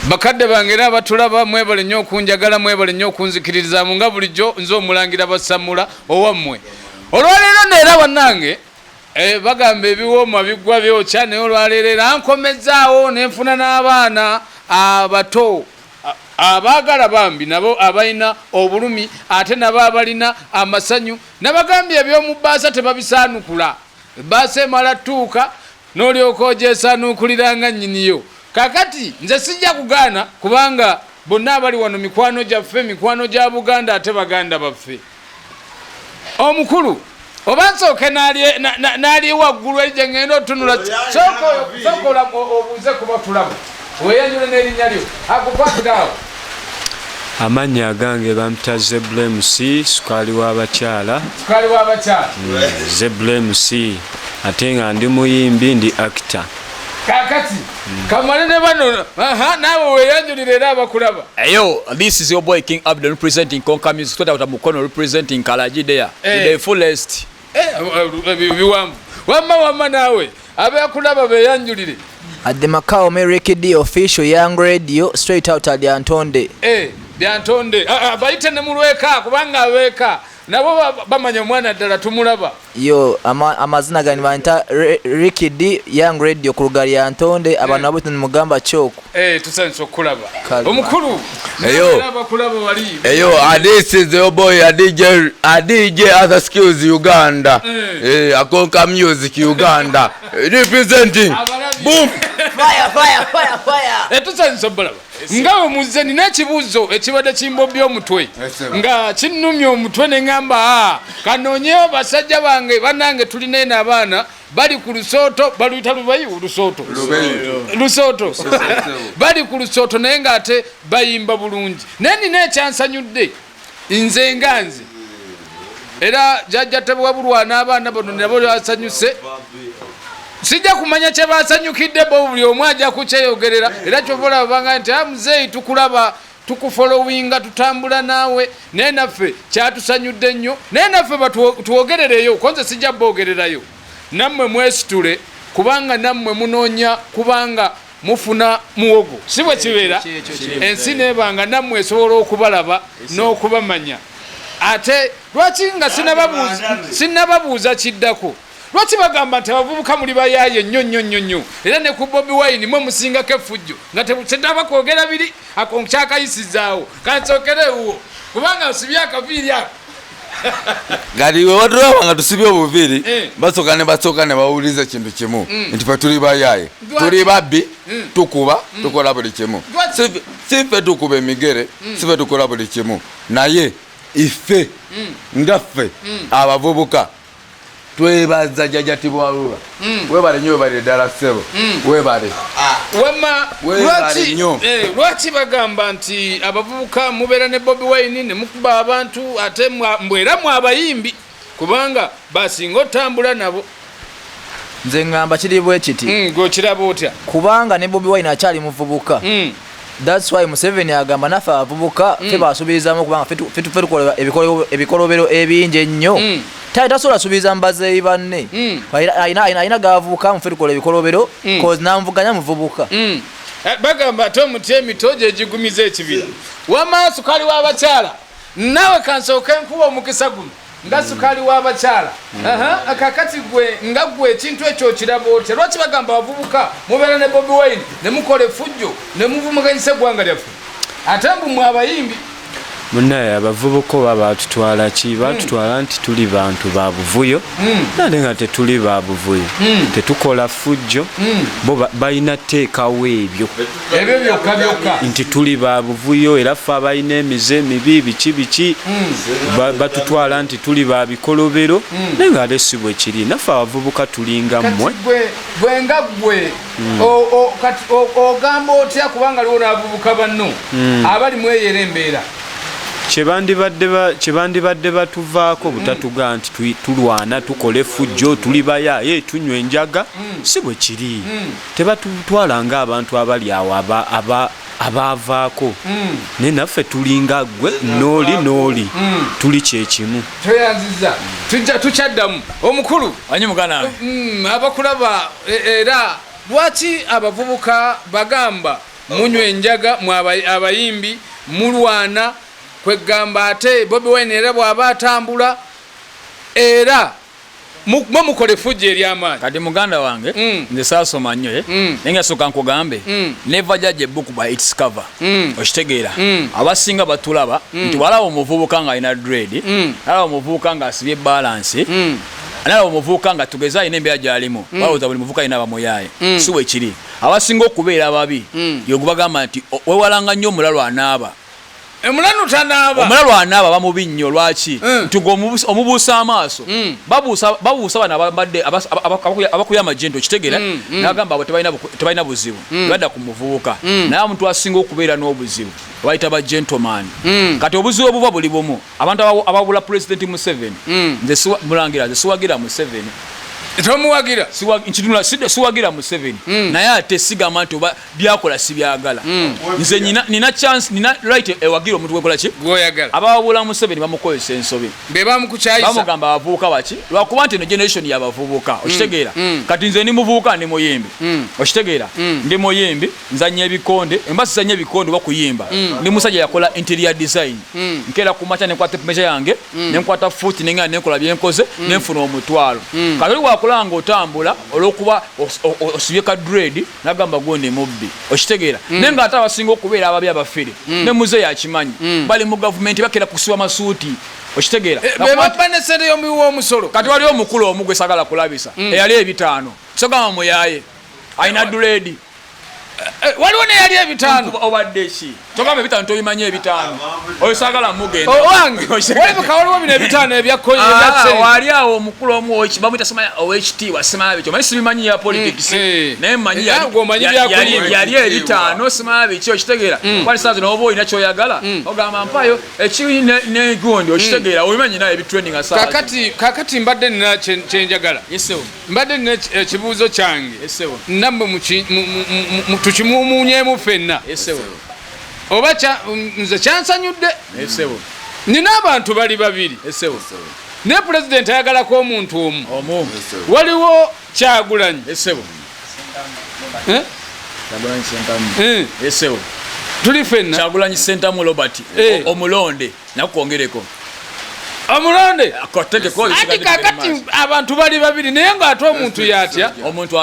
bakadde bange era batulaba mwebale nnyo okunjagala mwebale nnyo okunzikiririza nga bulijjo nze omulangira basamula owammwe olwaleero neera bannange bagamba ebiwooma biggwa byokya naye olwaleero era nkomezaawo nenfuna n'abaana abato abaagala bambi nabo abalina obulumi ate nabo abalina amasanyu nabagambye eby'omu bbaasa tebabisaanukula ebbaasa emala ttuuka n'olyoka ogyesanuukulira nga nnyiniyo kakati nze sijja kugaana kubanga bonna abali wano mikwano gyaffe mikwano gya Buganda ate baganda baffe omukulu oba nsooke n'ali waggulu erije ngenda otunula sooka obuuze kuba tulaba weyanjule n'erinnya lyo akukwatirawo amannya agange bamuta Zebra MC sukaali w'abakyala Zebra MC ate nga ndi muyimbi ndi actor kakati kamale ne bano nawe weyanjulire era abakulaba. Yo, this is your boy King Abdul representing Konka Music Twitter Mukono representing Kalaji there the fullest biwambu wamma nawe abakulaba beyanjulire at the Macau American D official Young Radio straight out at Lyantonde Lyantonde bayite ne mulweka kubanga abeka nabo bamanya mwana ddala tumulaba yo amazina gani banta Ricky D Young Radio ku Lugari Lyantonde abantu abo mugamba choko tusanso kulaba omukulu abakulaba wali this is your boy DJ other skills Uganda Konka Music Uganda representing boom fire tusanso balaba ngawe muzeni n'ekibuzo ekibadde kimbobya omutwe nga kinnumya omutwe neŋŋamba kanoonyeyo basajja bange bannange tulina eno abaana bali ku lusooto baluyita lubayi lusooto bali ku lusooto naye ng'ate bayimba bulungi naye nina ekyansanyudde nze nga nze era jjajja tebwabulwa n'abaana bano nabo basanyuse sijja kumanya kye basanyukidde bo buli omu ajja kukyeyogerera era kyobola babanga nti muzeeyi tukulaba tukufollowinga tutambula naawe naye naffe kyatusanyudde nnyo naye naffe batuwogerereyo konze sijja boogererayo nammwe mwesitule kubanga nammwe munoonya kubanga mufuna muwogo si bwe kibeera ensi neebanga nammwe esobola okubalaba n'okubamanya ate lwaki nga sinnababuuza kiddako lwaki bagamba nti abavubuka muli bayaaye nnyo era ne ku Bobi Wine mwe musingako effujjo nga tetaba kwogera biri kyakayisizaawo kansookerewo kubanga osibye akaviiri ako gati we watulaba nga tusibye obuviiri basooka ne bawuliza kintu kimu nti fe tuli bayaaye tuli babbi tukuba tukola buli kimu si ffe tukuba emigere si ffe tukola buli kimu naye iffe ngaffe abavubuka twebaza jjajja Tibwalula webale nnyo webale ddala ssebo webale lwaki bagamba nti abavubuka mubeera ne Bobi Wine ne mukuba abantu ate mbwera mu abayimbi kubanga basinga otambula nabo nze ngamba kiri bwe kiti gokiraba otya kubanga ne Bobi Wine akyali muvubuka that's why Museveni agamba naffe abavubuka ffe basuubirizamu kubanga ffe tukola ebikolobero ebingi ennyo tasobola suubiza mbazeeyi banne ayina gavubuka muffe tukola ebikolobero cause namuvuganya muvubuka bagamba ate omuti emito gyegigumiza ekibira wamma sukaali w'abakyala nawe kansooke nkuba omukisa guno nga sukaali w'abakyala kakati gwe nga gwe ekintu ekyo kiraba otya lwaki bagamba abavubuka mubeera ne Bobi Wine ne mukola effujjo ne muvumaganyisa eggwanga lyaffe ate mbu mwe abayimbi munaye abavubuka oba batutwala ki batutwala nti tuli bantu ba buvuyo nate nga tetuli ba buvuyo tetukola ffujjo bo balina teekawo ebyo byokka nti tuli ba buvuyo era ffe abalina emize mibi biki batutwala nti tuli ba bikolobero naye nga ate si bwe kiri naffe abavubuka tulinga mmwe gwe nga gwe ogamba otya kubanga liwo n'abavubuka banno abali mweyera embeera kyebandibadde batuvaako butatuga nti tulwana tukola effujjo tuli bayaaye tunywa enjaga si bwe kiri tebatutwala nga abantu abali awo abaavaako naye naffe tulinga gwe n'oli tuli kyekimu tweyanziza tukyaddamu omukulu anyi mugana abakulaba era lwaki abavubuka bagamba munywa enjaga mwe abayimbi mulwana kwegamba ate Bobi Wine era bw'aba atambula era mukole fujja ery'amaanyi. Kati muganda wange nze saasoma nnyo naye nga sooka nkugambe never judge a book by its cover. Okitegeera abasinga batulaba nti walaba omuvubuka nga alina dread, alaba omuvubuka nga asibye balance, alaba omuvubuka nga tugeza alina embeera gy'alimu balowooza buli muvubuka alina bamuyaaye. Si bwe kiri. Abasinga okubeera ababi yogubagamba nti wewalanga nnyo omulalu anaaba. Omulalu anaaba bamubi nnyo. Lwaki? Nti omubuusa amaaso babuusa bano ababadde abakuya amagendo. Okitegeera n'agamba abo tebalina buzibu badda ku muvubuka, naye omuntu asinga okubeera n'obuzibu bayita ba gentleman. Kati obuzibu obuva buli bumu. Abantu ababula President Museveni, nze mulangira nze siwagira Museveni. Tomuwagira siwagira Museveni, naye ate sigamba nti byakola si byagala. Nze nina chance, nina right ewagira omuntu wekola ki gwoyagala. Abawabula Museveni bamukozesa ensobi, bamugamba abavubuka baki lwakuba nti eno generation yabavubuka. Okitegeera kati nze ndi muvubuka ndi muyimbi. Okitegeera ndi muyimbi nzanya ebikonde, embasi zanya ebikonde bakuyimba. Ndi musajja yakola interior design, nkera ku macha nekwata measure yange nenkwata foot nenga nekola byenkoze nenfuna omutwalo. Kati kulanga otambula olwokuba osibye ka dread nagamba gonde mubbi. Okitegeera nenga ate abasinga okubeera ababi abafere ne muze yakimanyi bali mu government bakera kusiba masuuti. Okitegeera bebabane sente yomuwa omusolo. Kati wali omukulu omugwe sagala kulabisa eyali ebitaano sogama muyaye aina dread waliwo ne yali ebitaano obadde ki togamba ebitaano toyimanye ebitaano oyo sagala mugenda owange waliwo waliwo bino ebitaano ebyakoye ebyatse wali awo omukulu omu bamuyita semaya owekitiibwa semaya bikyo manyi sibimanyi ya politics naye manyi yali ebitaano semaya bikyo. Okitegeera wali saazi n'oba olina kyoyagala ogamba mpayo ekiwi negundi. Okitegeera obimanyi naye ebitrending asaazi. Kakati mbadde nina kyenjagala, mbadde nina ekibuuzo kyange nammwe tukimumuunyemu ffenna oba nze kyansanyudde. Nina abantu bali babiri ne pulezidenti ayagalako omuntu omu. Waliwo Kyagulanyi tuli ffenna Kyagulanyi Sentamu Robert omulonde nakukongereko omulonde ati kakati abantu bali babiri naye ng'ate omuntu yatya.